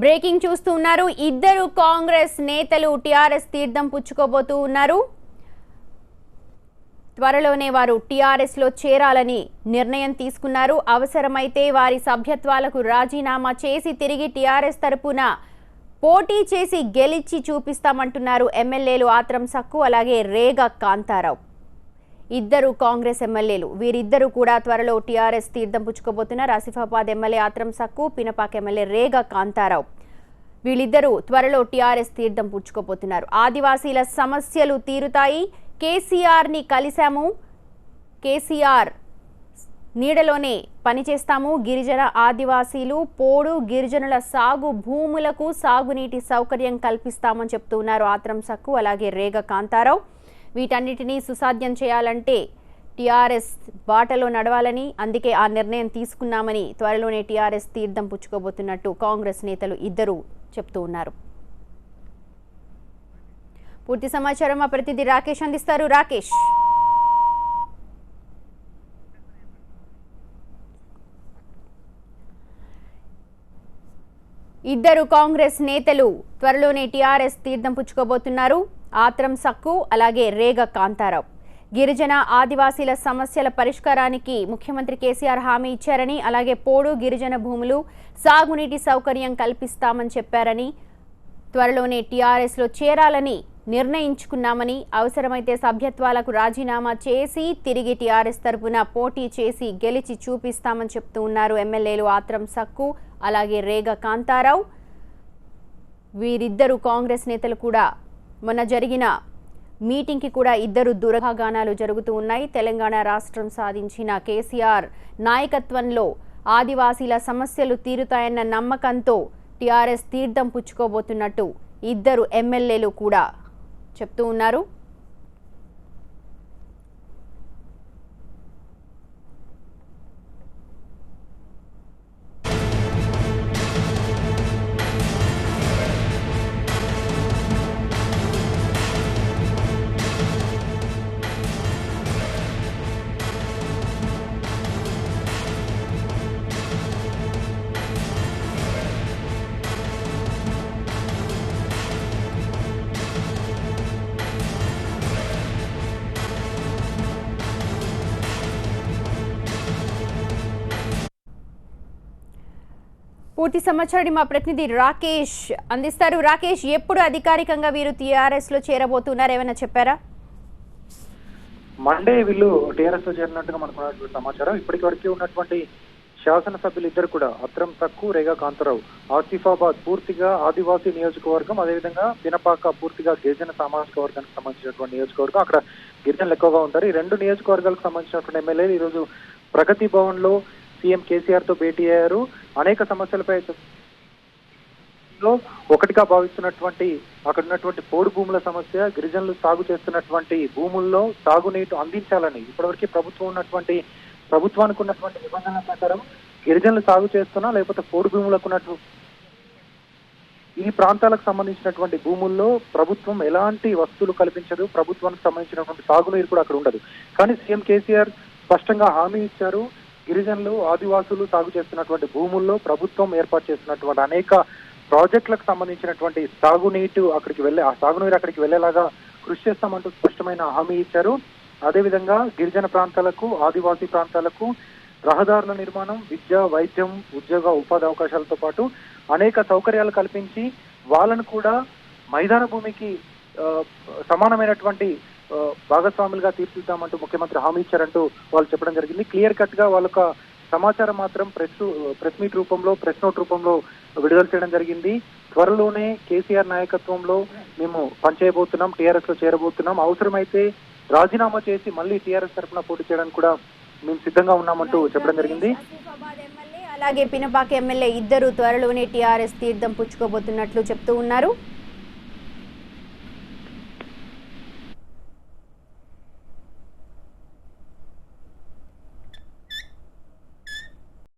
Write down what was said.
Breaking చూస్తూ ఉన్నారు. ఇద్దరు కాంగ్రెస్ నేతలు టీఆర్ఎస్ తీర్థం పుచ్చుకోబోతూ ఉన్నారు. త్వరలోనే వారు టీఆర్ఎస్ లో చేరాలని నిర్ణయం తీసుకున్నారు. అవసరమైతే వారి సభ్యత్వాలకు రాజీనామా చేసి తిరిగి టీఆర్ఎస్ తరపున పోటీ చేసి గెలిచి చూపిస్తామంటున్నారు ఎమ్మెల్యేలు ఆత్రం సక్కు అలాగే రేగ కాంతారావు. ఇద్దరు కాంగ్రెస్ ఎమ్మెల్యేలు వీరిద్దరూ కూడా త్వరలో టీఆర్ఎస్ తీర్థం పుచ్చుకోబోతున్నారు. ఆసిఫాబాద్ ఎమ్మెల్యే ఆత్రం సక్కు, పినపాక ఎమ్మెల్యే రేగ కాంతారావు వీళ్ళిద్దరూ త్వరలో టీఆర్ఎస్ తీర్థం పుచ్చుకోబోతున్నారు. ఆదివాసీల సమస్యలు తీరుతాయి. కేసీఆర్ ని కలిశాము, కేసీఆర్ నీడలోనే పనిచేస్తాము. గిరిజన ఆదివాసీలు పోడు గిరిజనుల సాగు భూములకు సాగునీటి సౌకర్యం కల్పిస్తామని చెప్తూ ఉన్నారు ఆత్రం సక్కు అలాగే రేగ కాంతారావు. వీటన్నిటినీ సుసాధ్యం చేయాలంటే టీఆర్ఎస్ బాటలో నడవాలని, అందుకే ఆ నిర్ణయం తీసుకున్నామని త్వరలోనే టీఆర్ఎస్ తీర్థం పుచ్చుకోబోతున్నట్టు కాంగ్రెస్ నేతలు ఇద్దరు చెప్తూ ఉన్నారు. పూర్తి సమాచారం మా ప్రతినిధి రాకేష్ అందిస్తారు. రాకేష్, ఇద్దరు కాంగ్రెస్ నేతలు త్వరలోనే టీఆర్ఎస్ తీర్థం పుచ్చుకోబోతున్నారు. ఆత్రం సక్కు అలాగే రేగ కాంతారావు గిరిజన ఆదివాసీల సమస్యల పరిష్కారానికి ముఖ్యమంత్రి కేసీఆర్ హామీ ఇచ్చారని, అలాగే పోడు గిరిజన భూములు సాగునీటి సౌకర్యం కల్పిస్తామని చెప్పారని, త్వరలోనే టీఆర్ఎస్ లో చేరాలని నిర్ణయించుకున్నామని, అవసరమైతే సభ్యత్వాలకు రాజీనామా చేసి తిరిగి టీఆర్ఎస్ తరపున పోటీ చేసి గెలిచి చూపిస్తామని చెప్తూ ఉన్నారు ఎమ్మెల్యేలు ఆత్రం సక్కు అలాగే రేగ కాంతారావు. వీరిద్దరు కాంగ్రెస్ నేతలు కూడా మొన్న జరిగిన మీటింగ్కి కూడా ఇద్దరు దురగానాలు జరుగుతూ ఉన్నాయి. తెలంగాణ రాష్ట్రం సాధించిన కేసీఆర్ నాయకత్వంలో ఆదివాసీల సమస్యలు తీరుతాయన్న నమ్మకంతో టీఆర్ఎస్ తీర్థం పుచ్చుకోబోతున్నట్టు ఇద్దరు ఎమ్మెల్యేలు కూడా చెప్తూ ఉన్నారు. పూర్తి సమాచారాన్ని మా ప్రతినిధి రాకేష్ అందిస్తారు. రాకేష్, ఎప్పుడు అధికారికంగా వీరు టీఆర్ఎస్ లో చేరబోతున్నారు, ఏమైనా చెప్పారా? మండే వీళ్ళు టీఆర్ఎస్ లో చేరినట్టుగా మనకు సమాచారం. ఇప్పటికి వరకు ఉన్నటువంటి శాసనసభ్యులు ఇద్దరు కూడా ఆత్రం సక్కు రేగ కాంతారావు ఆసిఫాబాద్ పూర్తిగా ఆదివాసీ నియోజకవర్గం, అదేవిధంగా పినపాక పూర్తిగా గిరిజన సామాజిక వర్గానికి సంబంధించినటువంటి నియోజకవర్గం, అక్కడ గిరిజనులు ఎక్కువగా ఉంటారు. ఈ రెండు నియోజకవర్గాలకు సంబంధించినటువంటి ఎమ్మెల్యేలు ఈరోజు ప్రగతి భవన్ లో సీఎం కేసీఆర్ తో భేటీ అయ్యారు. అనేక సమస్యలపై ఒకటిగా భావిస్తున్నటువంటి అక్కడ ఉన్నటువంటి పోడు భూముల సమస్య, గిరిజనులు సాగు చేస్తున్నటువంటి భూముల్లో సాగునీటి అందించాలని ఇప్పటివరకు ప్రభుత్వానికి ఉన్నటువంటి నిబంధనల ప్రకారం గిరిజనులు సాగు చేస్తున్నా లేకపోతే పోడు భూములకు ఉన్నట్టు ఈ ప్రాంతాలకు సంబంధించినటువంటి భూముల్లో ప్రభుత్వం ఎలాంటి వస్తువులు కల్పించదు, ప్రభుత్వానికి సంబంధించినటువంటి సాగునీరు కూడా అక్కడ ఉండదు. కానీ సీఎం కేసీఆర్ స్పష్టంగా హామీ ఇచ్చారు, గిరిజనులు ఆదివాసులు సాగు చేస్తున్నటువంటి భూముల్లో ప్రభుత్వం ఏర్పాటు చేస్తున్నటువంటి అనేక ప్రాజెక్టులకు సంబంధించినటువంటి సాగునీరు అక్కడికి వెళ్లేలాగా కృషి చేస్తామంటూ స్పష్టమైన హామీ ఇచ్చారు. అదేవిధంగా గిరిజన ప్రాంతాలకు ఆదివాసీ ప్రాంతాలకు రహదారుల నిర్మాణం, విద్య, వైద్యం, ఉద్యోగ ఉపాధి అవకాశాలతో పాటు అనేక సౌకర్యాలు కల్పించి వాళ్ళను కూడా మైదాన భూమికి సమానమైనటువంటి భాగస్వాములుగా తీర్చిదిద్దామంటూ ముఖ్యమంత్రి హామీ ఇచ్చారంటూ వాళ్ళు చెప్పడం జరిగింది. క్లియర్ కట్ గా వాళ్ళొక సమాచారం మాత్రం ప్రెస్ మీట్ రూపంలో, ప్రెస్ నోట్ రూపంలో విడుదల చేయడం జరిగింది. త్వరలోనే కేసీఆర్ నాయకత్వంలో మేము పనిచేయబోతున్నాం, టీఆర్ఎస్ లో చేరబోతున్నాం, అవసరమైతే రాజీనామా చేసి మళ్ళీ టీఆర్ఎస్ తరఫున పోటీ చేయడానికి కూడా మేము సిద్ధంగా ఉన్నామంటూ చెప్పడం జరిగింది. అలాగే పినపాక ఎమ్మెల్యే ఇద్దరు త్వరలోనే టీఆర్ఎస్ తీర్థం పుచ్చుకోబోతున్నట్లు చెప్తూ ఉన్నారు.